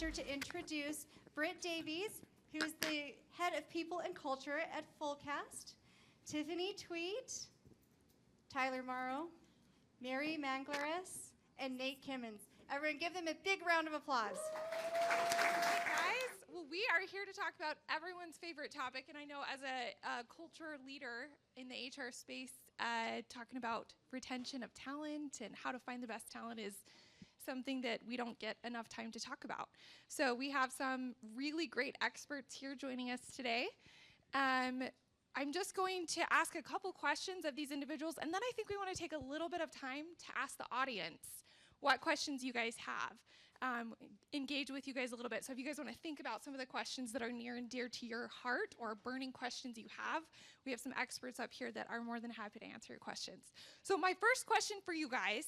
pleasure to introduce Britt Davies, who's the head of people and culture at Fullcast, Tiffany Tweet, Tyler Morrow, Mary Manglares, and Nate Kimmons. Everyone give them a big round of applause. Hey guys, well, we are here to talk about everyone's favorite topic, and I know as a culture leader in the HR space, talking about retention of talent and how to find the best talent is something that we don't get enough time to talk about. So we have some really great experts here joining us today. I'm just going to ask a couple questions of these individuals, and then I think we want to take a little bit of time to ask the audience what questions you guys have, engage with you guys a little bit. So if you guys want to think about some of the questions that are near and dear to your heart or burning questions you have, we have some experts up here that are more than happy to answer your questions. So my first question for you guys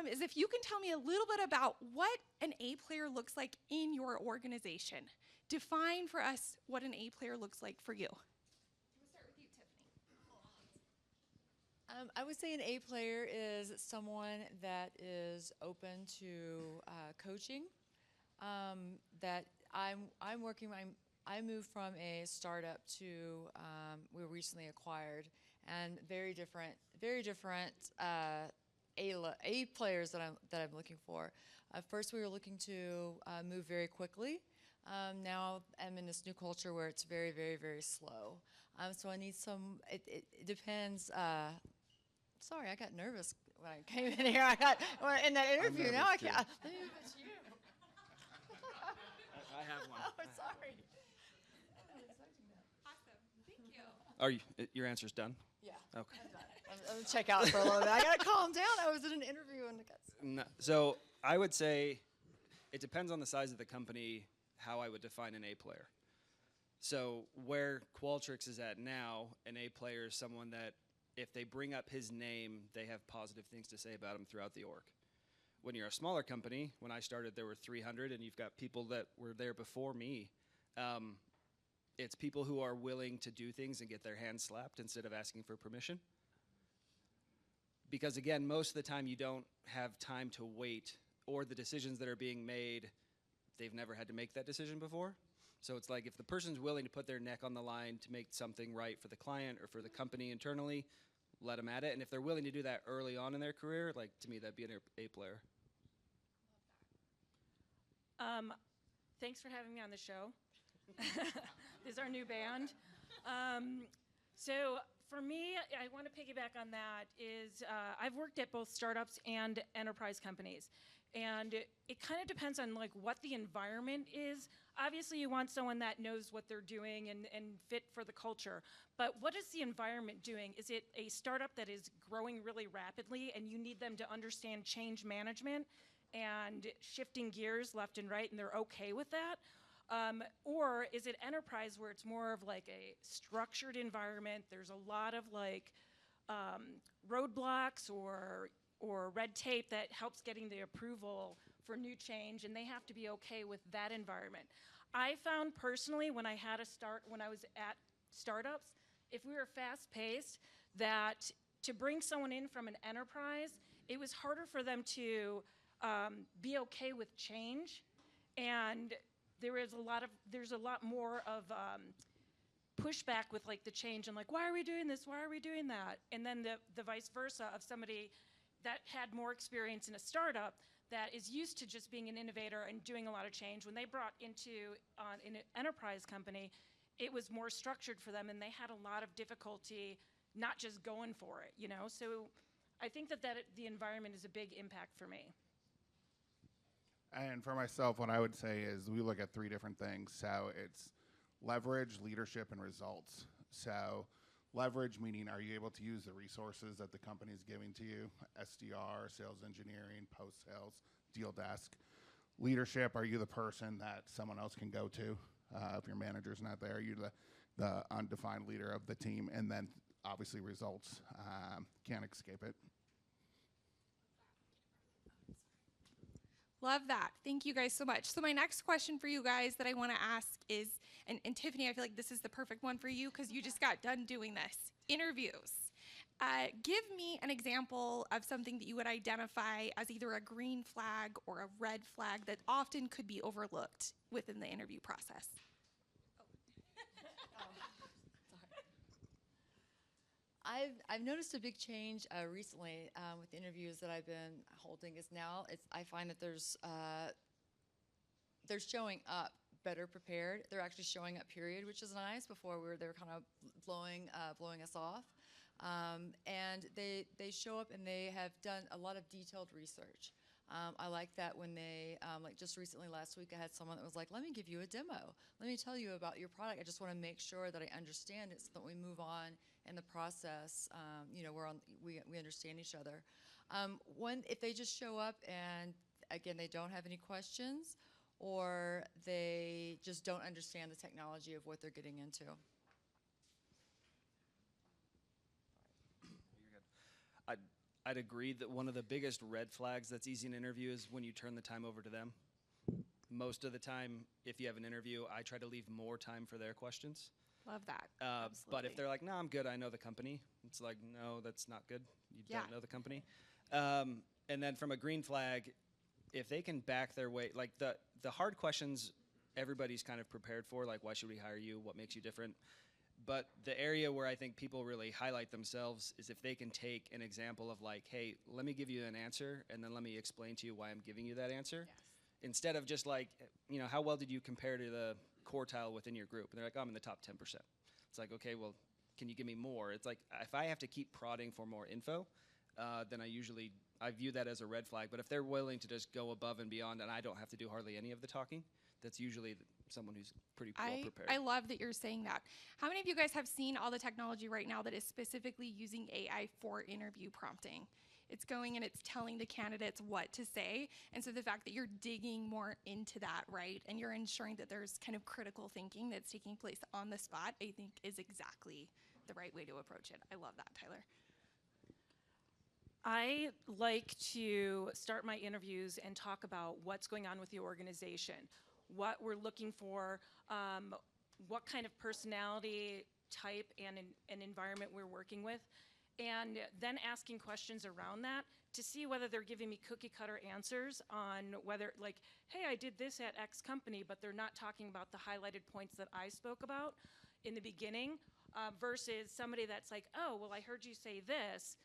is if you can tell me a little bit about what an A player looks like in your organization. Define for us what an A player looks like for you. We'll start with you, Tiffany. I would say an A player is someone that is open to coaching. That I'm working. I moved from a startup to we were recently acquired, and very different A players that I'm looking for. First, we were looking to move very quickly. Now I'm in this new culture where it's very, very, very slow. So I need some. It depends. Sorry, I got nervous when I came in here. I got in that interview. Now I can't. Let me move it to you. I have one. Oh, sorry. Awesome. Thank you. Are you, your answer's done? Yeah. Okay. I'm gonna check out for a little bit. I gotta calm down. I was in an interview and No, so I would say it depends on the size of the company how I would define an A player. So where Qualtrics is at now, an A player is someone that if they bring up his name, they have positive things to say about him throughout the org. When you're a smaller company, when I started there were 300 and you've got people that were there before me, it's people who are willing to do things and get their hands slapped instead of asking for permission. Because again, most of the time you don't have time to wait, or the decisions that are being made, they've never had to make that decision before. So it's like if the person's willing to put their neck on the line to make something right for the client or for the company internally, let them at it. And if they're willing to do that early on in their career, like to me, that'd be an A player. Thanks for having me on the show. This is our new band. So for me, I want to piggyback on that is I've worked at both startups and enterprise companies. And it kind of depends on like what the environment is. Obviously, you want someone that knows what they're doing and fit for the culture. But what is the environment doing? Is it a startup that is growing really rapidly and you need them to understand change management and shifting gears left and right and they're okay with that? Or is it enterprise where it's more of like a structured environment? There's a lot of like roadblocks or red tape that helps getting the approval for new change, and they have to be okay with that environment. I found personally when I was at startups, if we were fast-paced, that to bring someone in from an enterprise, it was harder for them to be okay with change, and there's a lot more of pushback with like the change and like, why are we doing this? Why are we doing that? And then the vice versa of somebody that had more experience in a startup that is used to just being an innovator and doing a lot of change. When they brought into in an enterprise company, it was more structured for them and they had a lot of difficulty not just going for it, you know? So I think that the environment is a big impact for me. And for myself, what I would say is we look at three different things. So it's leverage, leadership, and results. So leverage meaning are you able to use the resources that the company is giving to you, SDR, sales engineering, post-sales, deal desk. Leadership, are you the person that someone else can go to? If your manager's not there, you're the undefined leader of the team. And then obviously results, can't escape it. Love that. Thank you guys so much. So my next question for you guys that I want to ask is, and Tiffany, I feel like this is the perfect one for you because you just got done doing this, interviews. Give me an example of something that you would identify as either a green flag or a red flag that often could be overlooked within the interview process. I've noticed a big change recently with the interviews that I've been holding. Is now I find that they're showing up better prepared. They're actually showing up, period, which is nice. Before they were kind of blowing us off, and they show up and they have done a lot of detailed research. I like that when they, like just recently last week, I had someone that was like, let me give you a demo. Let me tell you about your product. I just want to make sure that I understand it so that we move on in the process. We understand each other. If they just show up and, again, they don't have any questions or they just don't understand the technology of what they're getting into. I'd agree that one of the biggest red flags that's easy in an interview is when you turn the time over to them. Most of the time, if you have an interview, I try to leave more time for their questions. Love that. But if they're like, no, I'm good, I know the company, it's like, no, that's not good. You Yeah. don't know the company. And then from a green flag, if they can back their way, like the hard questions everybody's kind of prepared for, like why should we hire you, what makes you different. But the area where I think people really highlight themselves is if they can take an example of like, hey, let me give you an answer and then let me explain to you why I'm giving you that answer. Yes. Instead of just like, how well did you compare to the quartile within your group? And they're like, oh, I'm in the top 10%. It's like, okay, well, can you give me more? It's like, if I have to keep prodding for more info, then I view that as a red flag. But if they're willing to just go above and beyond and I don't have to do hardly any of the talking, that's usually someone who's pretty well prepared. I love that you're saying that. How many of you guys have seen all the technology right now that is specifically using AI for interview prompting? It's going and it's telling the candidates what to say. And so the fact that you're digging more into that, right, and you're ensuring that there's kind of critical thinking that's taking place on the spot, I think is exactly the right way to approach it. I love that, Tyler. I like to start my interviews and talk about what's going on with the organization, what we're looking for, what kind of personality type and an environment we're working with, and then asking questions around that to see whether they're giving me cookie cutter answers on whether, like, hey, I did this at X company, but they're not talking about the highlighted points that I spoke about in the beginning, versus somebody that's like, oh, well, I heard you say this,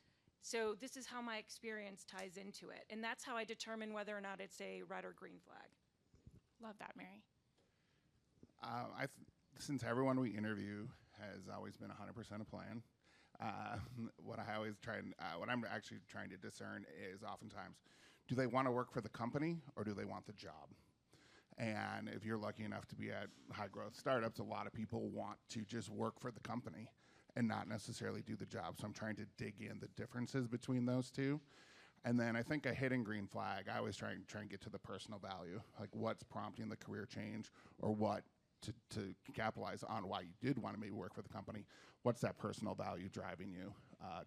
so this is how my experience ties into it. And that's how I determine whether or not it's a red or green flag. Love that, Mary. Since everyone we interview has always been 100% a plan, what I'm actually trying to discern is oftentimes, do they want to work for the company or do they want the job? And if you're lucky enough to be at high growth startups, a lot of people want to just work for the company and not necessarily do the job. So I'm trying to dig in the differences between those two. And then I think a hidden green flag, I always try and get to the personal value, like what's prompting the career change or what to capitalize on why you did want to maybe work for the company. What's that personal value driving you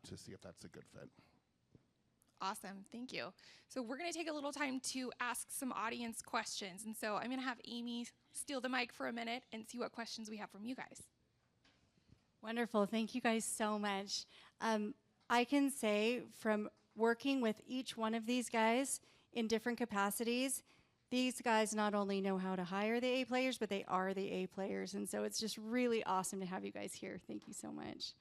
to see if that's a good fit? Awesome, thank you. So we're gonna take a little time to ask some audience questions. And so I'm gonna have Amy steal the mic for a minute and see what questions we have from you guys. Wonderful. Thank you guys so much. I can say from working with each one of these guys in different capacities, these guys not only know how to hire the A players, but they are the A players. And so it's just really awesome to have you guys here. Thank you so much.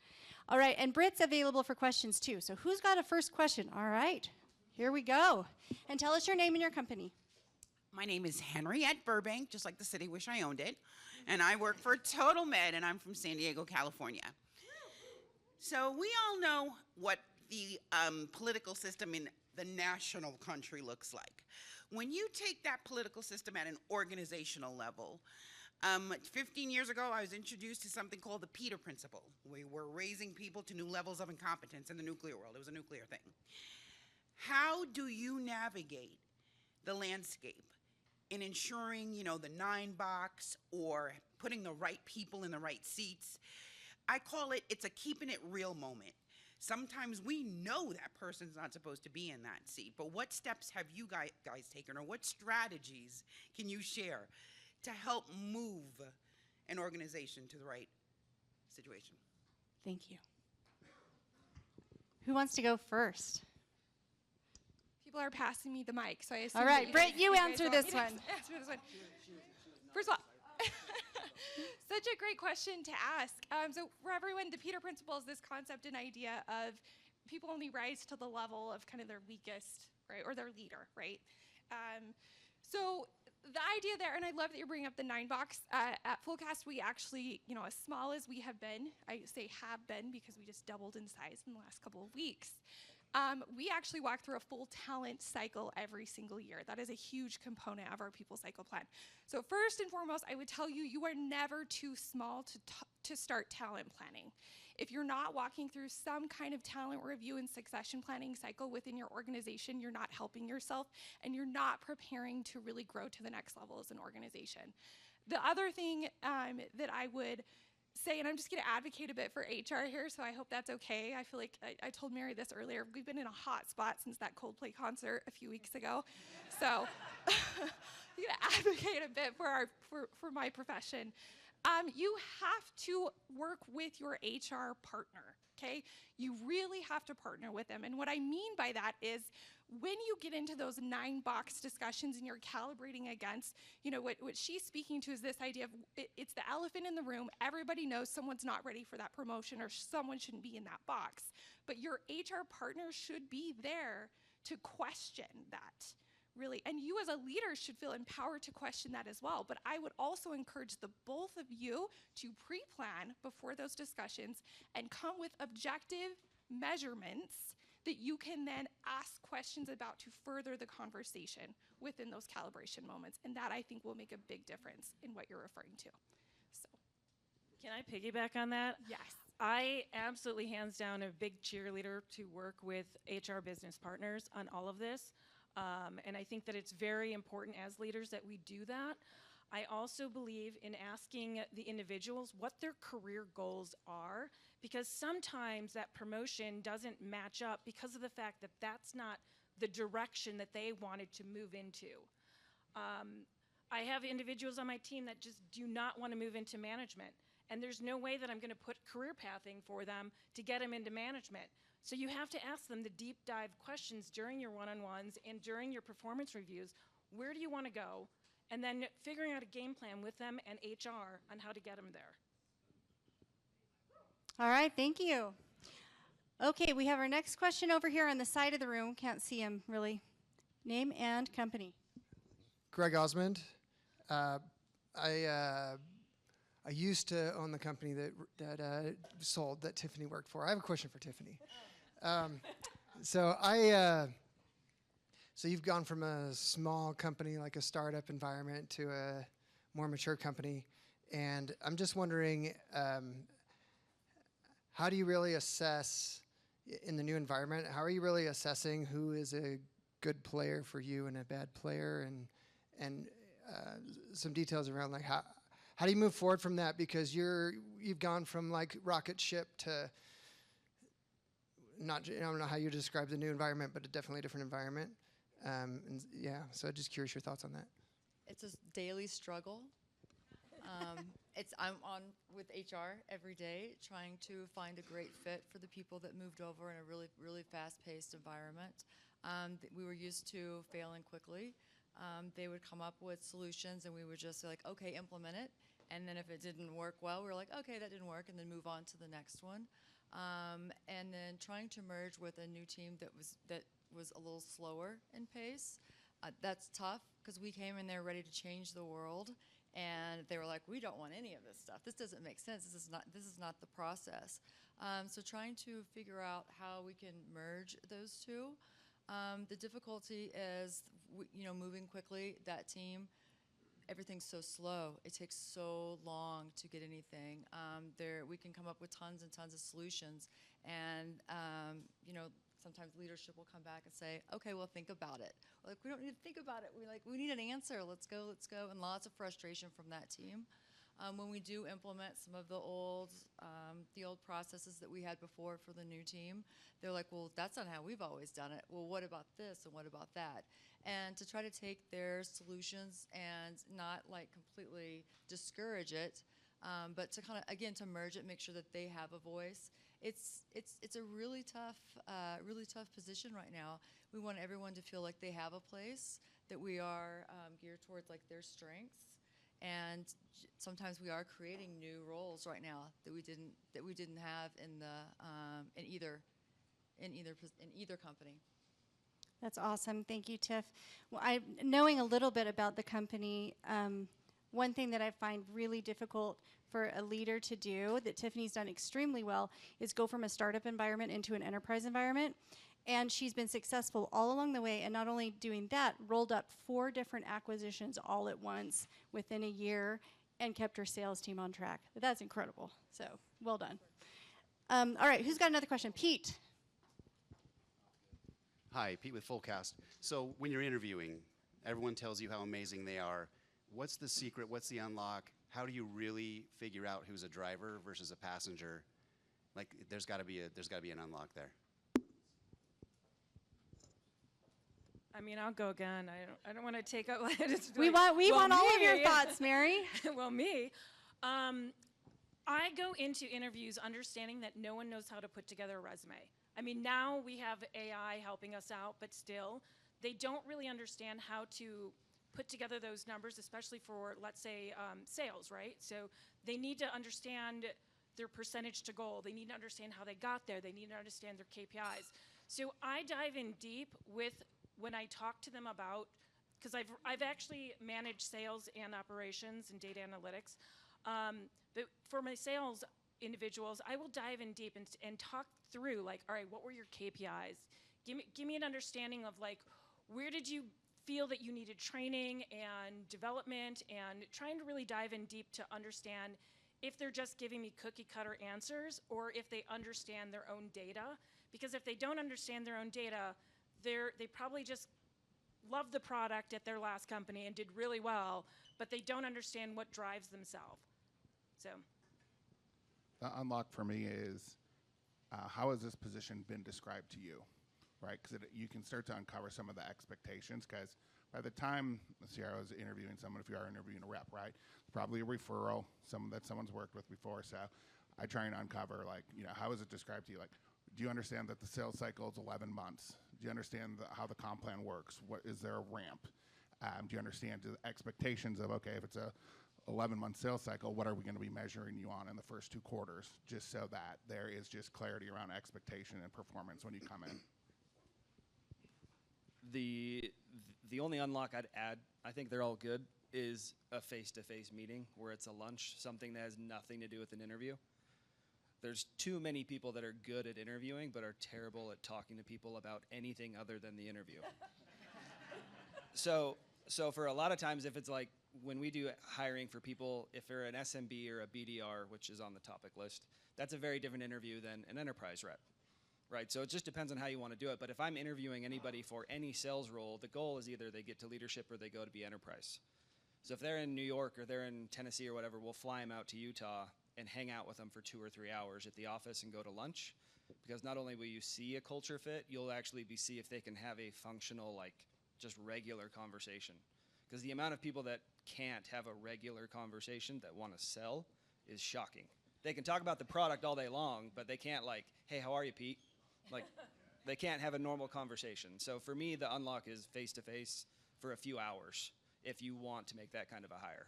All right, and Britt's available for questions too. So who's got a first question? All right, here we go. And tell us your name and your company. My name is Henriette Burbank, just like the city, wish I owned it. And I work for Total Med, and I'm from San Diego, California. So we all know what the political system in the national country looks like. When you take that political system at an organizational level, 15 years ago, I was introduced to something called the Peter Principle. We were raising people to new levels of incompetence in the nuclear world. It was a nuclear thing. How do you navigate the landscape in ensuring, the 9-box or putting the right people in the right seats? I call it's a keeping it real moment. Sometimes we know that person's not supposed to be in that seat, but what steps have you guys taken, or what strategies can you share to help move an organization to the right situation? Thank you. Who wants to go first? People are passing me the mic, so I assume. All that right, Britt, you guys answer want this me to one. answer this one. First of all, such a great question to ask. So for everyone, the Peter Principle is this concept and idea of people only rise to the level of kind of their weakest, right, or their leader, right? So the idea there, and I love that you're bringing up the 9-box. At Fullcast, we actually, as small as we have been, I say have been because we just doubled in size in the last couple of weeks. We actually walk through a full talent cycle every single year. That is a huge component of our people cycle plan. So first and foremost, I would tell you, you are never too small to start talent planning. If you're not walking through some kind of talent review and succession planning cycle within your organization, you're not helping yourself and you're not preparing to really grow to the next level as an organization. The other thing that I would say, and I'm just going to advocate a bit for HR here, so I hope that's okay. I feel like I told Mary this earlier. We've been in a hot spot since that Coldplay concert a few weeks ago. So I'm going to advocate a bit for my profession. You have to work with your HR partner, okay? You really have to partner with them. And what I mean by that is when you get into those 9-box discussions and you're calibrating against, what she's speaking to is this idea of it's the elephant in the room. Everybody knows someone's not ready for that promotion or someone shouldn't be in that box. But your HR partner should be there to question that. Really, and you as a leader should feel empowered to question that as well. But I would also encourage the both of you to pre-plan before those discussions and come with objective measurements that you can then ask questions about to further the conversation within those calibration moments. And that, I think, will make a big difference in what you're referring to. So, Can I piggyback on that? yes. I absolutely, hands down, a big cheerleader to work with HR business partners on all of this. And I think that it's very important as leaders that we do that. I also believe in asking the individuals what their career goals are, because sometimes that promotion doesn't match up because of the fact that that's not the direction that they wanted to move into. I have individuals on my team that just do not want to move into management, and there's no way that I'm going to put career pathing for them to get them into management. So you have to ask them the deep dive questions during your one-on-ones and during your performance reviews. Where do you want to go? And then figuring out a game plan with them and HR on how to get them there. All right, thank you. Okay, we have our next question over here on the side of the room. Can't see him really. Name and company. Greg Osmond. I used to own the company that sold that Tiffany worked for. I have a question for Tiffany. So you've gone from a small company, like a startup environment, to a more mature company, and I'm just wondering, how do you really assess in the new environment? How are you really assessing who is a good player for you and a bad player, and some details around like how do you move forward from that? Because you've gone from like rocket ship to I don't know how you describe the new environment, but a definitely different environment. So just curious your thoughts on that. It's a daily struggle. I'm on with HR every day, trying to find a great fit for the people that moved over in a really, really fast-paced environment. We were used to failing quickly. They would come up with solutions, and we would just say, like, okay, implement it. And then if it didn't work well, we were like, okay, that didn't work, and then move on to the next one. And then trying to merge with a new team that was a little slower in pace. That's tough because we came in there ready to change the world, and they were like, we don't want any of this stuff. This doesn't make sense. This is not the process. So trying to figure out how we can merge those two. The difficulty is, moving quickly. That team, everything's so slow. It takes so long to get anything. We can come up with tons and tons of solutions, and sometimes leadership will come back and say, okay, well, think about it. We're like, we don't need to think about it. We need an answer. Let's go. And lots of frustration from that team. When we do implement some of the old processes that we had before for the new team, they're like, well, that's not how we've always done it. Well, what about this and what about that? And to try to take their solutions and not like completely discourage it, but to kind of, again, to merge it, make sure that they have a voice it's a really tough position right now. We want everyone to feel like they have a place, that we are geared towards like their strengths, and sometimes we are creating new roles right now that we didn't have in the in either company. That's awesome. Thank you, Tiff. Well, knowing a little bit about the company, one thing that I find really difficult for a leader to do that Tiffany's done extremely well is go from a startup environment into an enterprise environment. And she's been successful all along the way. And not only doing that, rolled up 4 different acquisitions all at once within a year and kept her sales team on track. That's incredible. So well done. All right, who's got another question? Pete. Hi, Pete with Fullcast. So when you're interviewing, everyone tells you how amazing they are. What's the secret? What's the unlock? How do you really figure out who's a driver versus a passenger? Like, there's got to be an unlock there. I mean, I'll go again. I don't want to take up. We want all of your thoughts, Mary. Well, me. I go into interviews understanding that no one knows how to put together a resume. I mean, now we have AI helping us out, but still, they don't really understand how to put together those numbers, especially for, let's say, sales, right? So they need to understand their percentage to goal. They need to understand how they got there. They need to understand their KPIs. So I dive in deep when I talk to them about, because I've actually managed sales and operations and data analytics. But for my sales individuals, I will dive in deep and talk through, like, all right, what were your KPIs? Give me an understanding of, like, where did you feel that you needed training and development, and trying to really dive in deep to understand if they're just giving me cookie cutter answers or if they understand their own data. Because if they don't understand their own data, they probably just loved the product at their last company and did really well, but they don't understand what drives themselves. So The unlock for me is how has this position been described to you, right? Because you can start to uncover some of the expectations, because by the time Sierra is interviewing someone, if you are interviewing a rep, right, probably a referral, someone that someone's worked with before. So I try and uncover, like, how is it described to you? Like, do you understand that the sales cycle is 11 months? Do you understand how the comp plan works? What is there a ramp? Do you understand the expectations of, okay, if it's a 11-month sales cycle, what are we going to be measuring you on in the first 2 quarters, just so that there is just clarity around expectation and performance when you come in. The only unlock I'd add, I think they're all good, is a face-to-face meeting where it's a lunch, something that has nothing to do with an interview. There's too many people that are good at interviewing but are terrible at talking to people about anything other than the interview. So for a lot of times, if it's like when we do hiring for people, if they're an SMB or a BDR, which is on the topic list, that's a very different interview than an enterprise rep, right? So it just depends on how you want to do it. But if I'm interviewing anybody for any sales role, the goal is either they get to leadership or they go to be enterprise. So if they're in New York or they're in Tennessee or whatever, we'll fly them out to Utah and hang out with them for 2 or 3 hours at the office and go to lunch. Because not only will you see a culture fit, you'll actually see if they can have a functional, like, just regular conversation. Because the amount of people that can't have a regular conversation that want to sell is shocking. They can talk about the product all day long, but they can't, like, hey, how are you, Pete? Like, they can't have a normal conversation. So for me, the unlock is face-to-face for a few hours if you want to make that kind of a hire.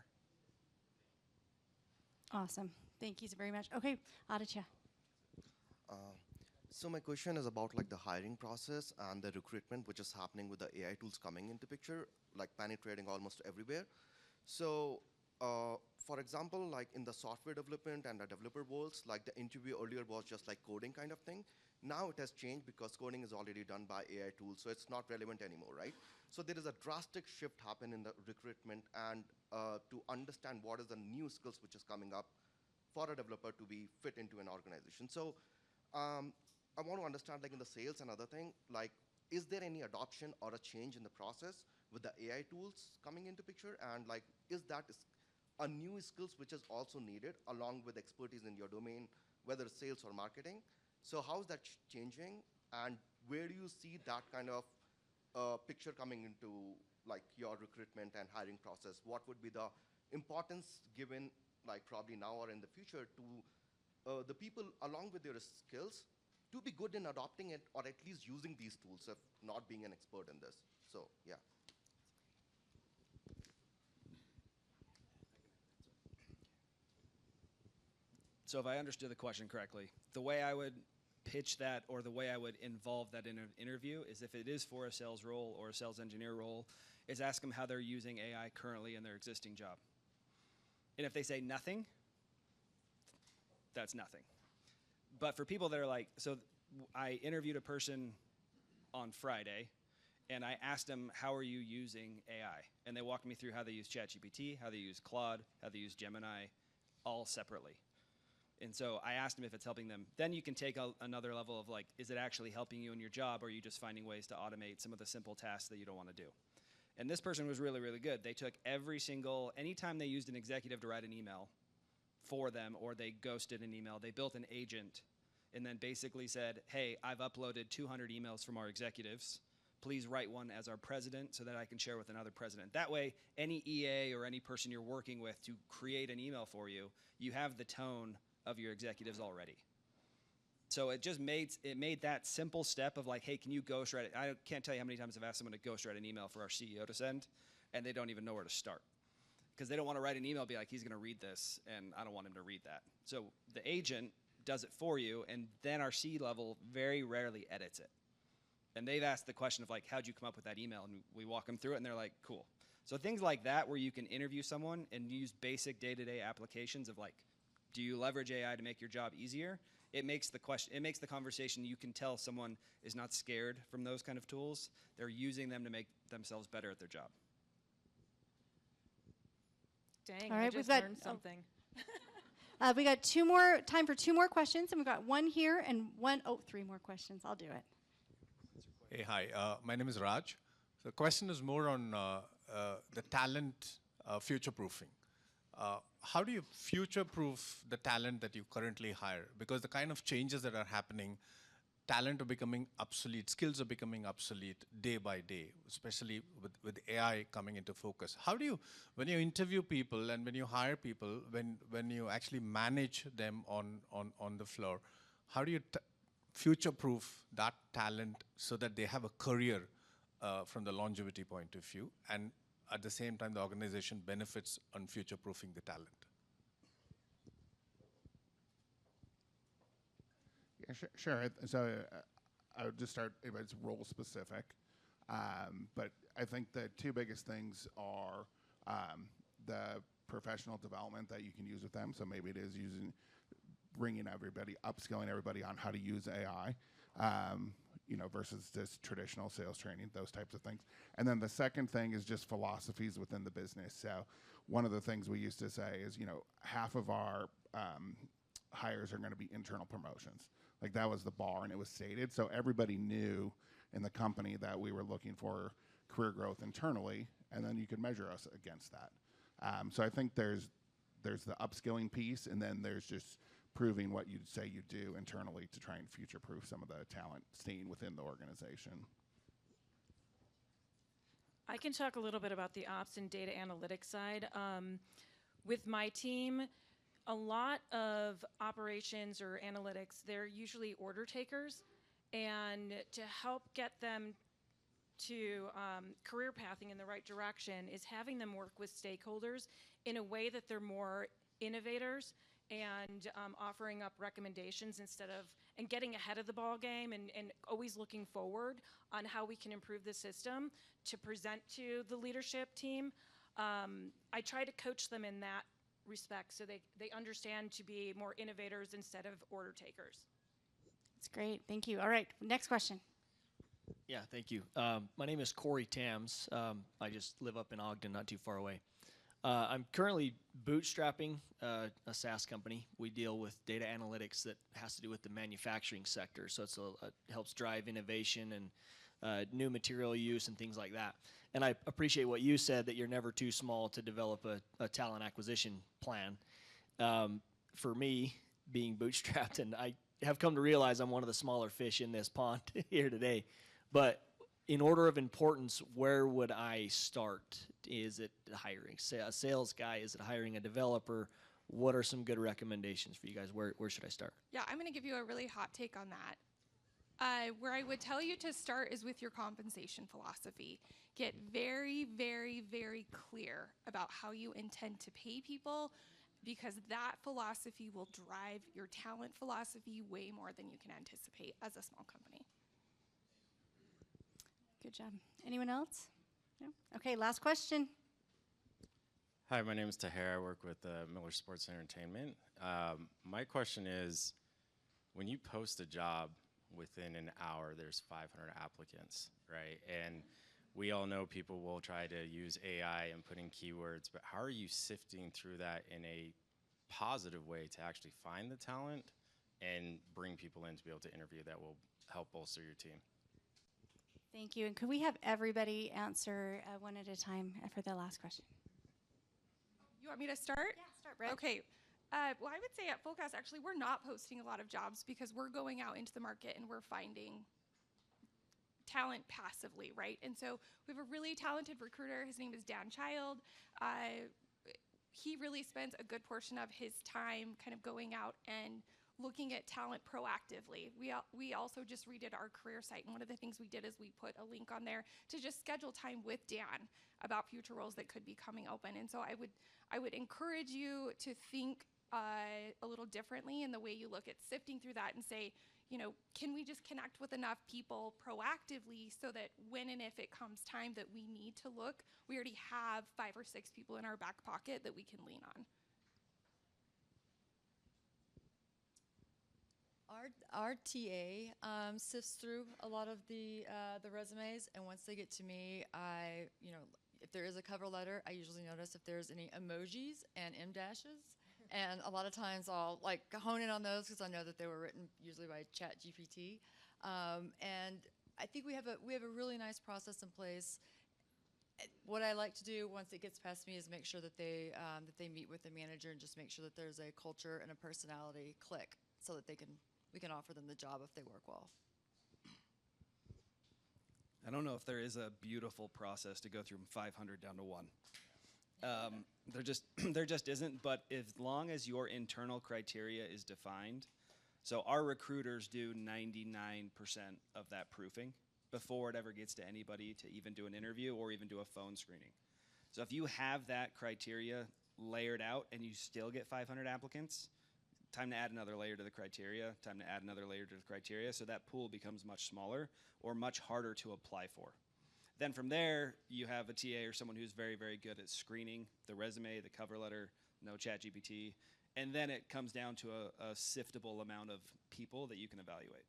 Awesome. Thank you so very much. Okay, Aditya. So my question is about like the hiring process and the recruitment, which is happening with the AI tools coming into picture, like penetrating almost everywhere. So, for example, like in the software development and the developer roles, like the interview earlier was just like coding kind of thing. Now it has changed because coding is already done by AI tools, so it's not relevant anymore, right? So there is a drastic shift happen in the recruitment, and to understand what is the new skills which is coming up for a developer to be fit into an organization. So I want to understand, like in the sales and other thing, like, is there any adoption or a change in the process with the AI tools coming into picture? And like, is that a new skills which is also needed along with expertise in your domain, whether it's sales or marketing? So how is that changing? And where do you see that kind of picture coming into like your recruitment and hiring process? What would be the importance given, like probably now or in the future, to the people, along with their skills, to be good in adopting it or at least using these tools, if not being an expert in this. So, yeah. So if I understood the question correctly, the way I would pitch that or the way I would involve that in an interview is if it is for a sales role or a sales engineer role, is ask them how they're using AI currently in their existing job. And if they say nothing, that's nothing. But for people that are like, I interviewed a person on Friday, and I asked them, how are you using AI? And they walked me through how they use ChatGPT, how they use Claude, how they use Gemini, all separately. And so I asked them if it's helping them. Then you can take another level of like, is it actually helping you in your job, or are you just finding ways to automate some of the simple tasks that you don't want to do? And this person was really, really good. They took anytime they used an executive to write an email for them, or they ghosted an email, they built an agent and then basically said, hey, I've uploaded 200 emails from our executives. Please write one as our president so that I can share with another president. That way, any EA or any person you're working with to create an email for you, you have the tone of your executives already. So it just made that simple step of like, hey, can you ghostwrite it? I can't tell you how many times I've asked someone to ghostwrite an email for our CEO to send, and they don't even know where to start. Because they don't want to write an email and be like, he's going to read this, and I don't want him to read that. So the agent does it for you, and then our C-level very rarely edits it. And they've asked the question of like, how'd you come up with that email? And we walk them through it, and they're like, cool. So things like that where you can interview someone and use basic day-to-day applications of like, do you leverage AI to make your job easier? It makes the conversation, you can tell someone is not scared from those kind of tools. They're using them to make themselves better at their job. Dang, All I right, just we've got- learned something. We got time for two more questions, and we've got one here and three more questions. I'll do it. Hey, hi. My name is Raj. The question is more on the talent future-proofing. How do you future-proof the talent that you currently hire? Because the kind of changes that are happening, talent are becoming obsolete, skills are becoming obsolete day by day, especially with AI coming into focus. How do you, when you interview people and when you hire people, when you actually manage them on the floor, how do you future-proof that talent so that they have a career from the longevity point of view, and at the same time the organization benefits on future-proofing the talent? Yeah, sure. So I would just start, it's role specific. But I think the two biggest things are the professional development that you can use with them. So maybe it is bringing everybody, upskilling everybody on how to use AI, versus just traditional sales training, those types of things. And then the second thing is just philosophies within the business. So one of the things we used to say is, half of our hires are going to be internal promotions. Like that was the bar, and it was stated. So everybody knew in the company that we were looking for career growth internally, and then you could measure us against that. So I think there's the upskilling piece, and then there's just proving what you'd say you do internally to try and future-proof some of the talent staying within the organization. I can talk a little bit about the ops and data analytics side. With my team, a lot of operations or analytics, they're usually order takers. And to help get them to career pathing in the right direction is having them work with stakeholders in a way that they're more innovators and offering up recommendations and getting ahead of the ball game and always looking forward on how we can improve the system to present to the leadership team. I try to coach them in that respect so they understand to be more innovators instead of order takers. That's great. Thank you. All right, next question. Yeah, thank you. My name is Corey Tams. I just live up in Ogden, not too far away. I'm currently bootstrapping a SaaS company. We deal with data analytics that has to do with the manufacturing sector. So it helps drive innovation and new material use and things like that. And I appreciate what you said, that you're never too small to develop a talent acquisition plan. For me, being bootstrapped, and I have come to realize I'm one of the smaller fish in this pond here today. But in order of importance, where would I start? Is it hiring a sales guy? Is it hiring a developer? what are some good recommendations for you guys? Where should I start? Yeah, I'm going to give you a really hot take on that. Where I would tell you to start is with your compensation philosophy. Get very, very, very clear about how you intend to pay people, because that philosophy will drive your talent philosophy way more than you can anticipate as a small company. Good job. Anyone else? No? Okay, last question. Hi, my name is Tahir. I work with Miller Sports Entertainment. My question is, when you post a job, within an hour, there's 500 applicants, right? And we all know people will try to use AI and put in keywords, but how are you sifting through that in a positive way to actually find the talent and bring people in to be able to interview that will help bolster your team? Thank you. And could we have everybody answer one at a time for the last question? You want me to start? Yeah, start, Britt. Okay. Well, I would say at Fullcast, actually, we're not posting a lot of jobs because we're going out into the market and we're finding talent passively, right? And so we have a really talented recruiter. His name is Dan Child. He really spends a good portion of his time kind of going out and looking at talent proactively. We also just redid our career site, and one of the things we did is we put a link on there to just schedule time with Dan about future roles that could be coming open. And so I would encourage you to think a little differently in the way you look at sifting through that and say, you know, can we just connect with enough people proactively so that when and if it comes time that we need to look, we already have 5 or 6 people in our back pocket that we can lean on. Our TA sifts through a lot of the resumes, and once they get to me, if there is a cover letter, I usually notice if there's any emojis and M dashes, and a lot of times I'll like hone in on those because I know that they were written usually by ChatGPT, and I think we have a really nice process in place. What I like to do once it gets past me is make sure that they meet with the manager and just make sure that there's a culture and a personality click so that we can offer them the job if they work well. I don't know if there is a beautiful process to go through from 500 down to 1. There just isn't, but as long as your internal criteria is defined, so our recruiters do 99% of that proofing before it ever gets to anybody to even do an interview or even do a phone screening. So if you have that criteria layered out and you still get 500 applicants, time to add another layer to the criteria, time to add another layer to the criteria, so that pool becomes much smaller or much harder to apply for. Then from there, you have a TA or someone who's very, very good at screening the resume, the cover letter, no ChatGPT, and then it comes down to a siftable amount of people that you can evaluate.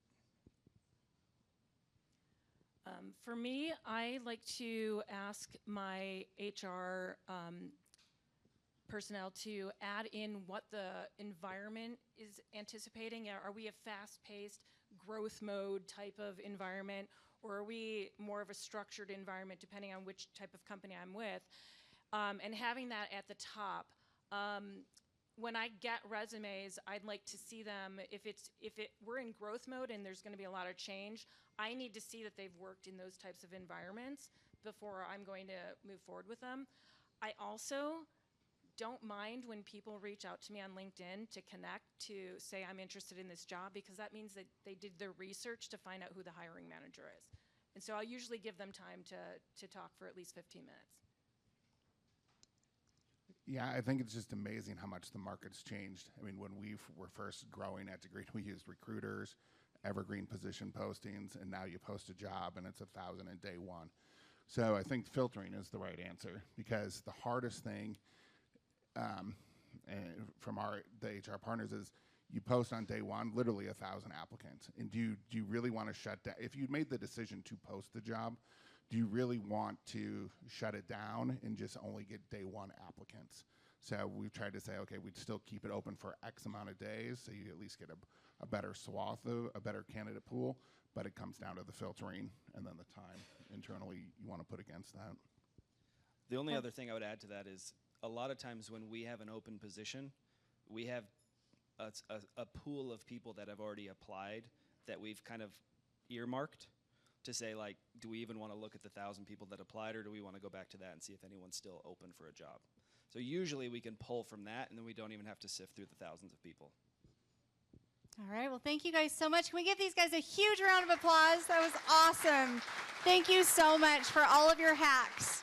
For me, I like to ask my HR personnel to add in what the environment is anticipating. Are we a fast-paced growth mode type of environment, or are we more of a structured environment depending on which type of company I'm with? And having that at the top. When I get resumes, I'd like to see them, we're in growth mode and there's going to be a lot of change, I need to see that they've worked in those types of environments before I'm going to move forward with them. I also don't mind when people reach out to me on LinkedIn to connect, to say I'm interested in this job, because that means that they did their research to find out who the hiring manager is. And so I'll usually give them time to talk for at least 15 minutes. Yeah, I think it's just amazing how much the market's changed. I mean, when we were first growing at Degree, we used recruiters, evergreen position postings, and now you post a job and it's 1,000 in day one. So I think filtering is the right answer, because the hardest thing from the HR partners is you post on day one, literally 1,000 applicants. And do you really want to shut down? If you made the decision to post the job, do you really want to shut it down and just only get day one applicants? So we've tried to say, okay, we'd still keep it open for X amount of days, so you at least get a better swath, a better candidate pool, but it comes down to the filtering and then the time internally you want to put against that. The only other thing I would add to that is a lot of times when we have an open position, we have a pool of people that have already applied that we've kind of earmarked to say, like, do we even want to look at the 1,000 people that applied, or do we want to go back to that and see if anyone's still open for a job? So usually we can pull from that, and then we don't even have to sift through the thousands of people. All right, well, thank you guys so much. Can we give these guys a huge round of applause? That was awesome. Thank you so much for all of your hacks.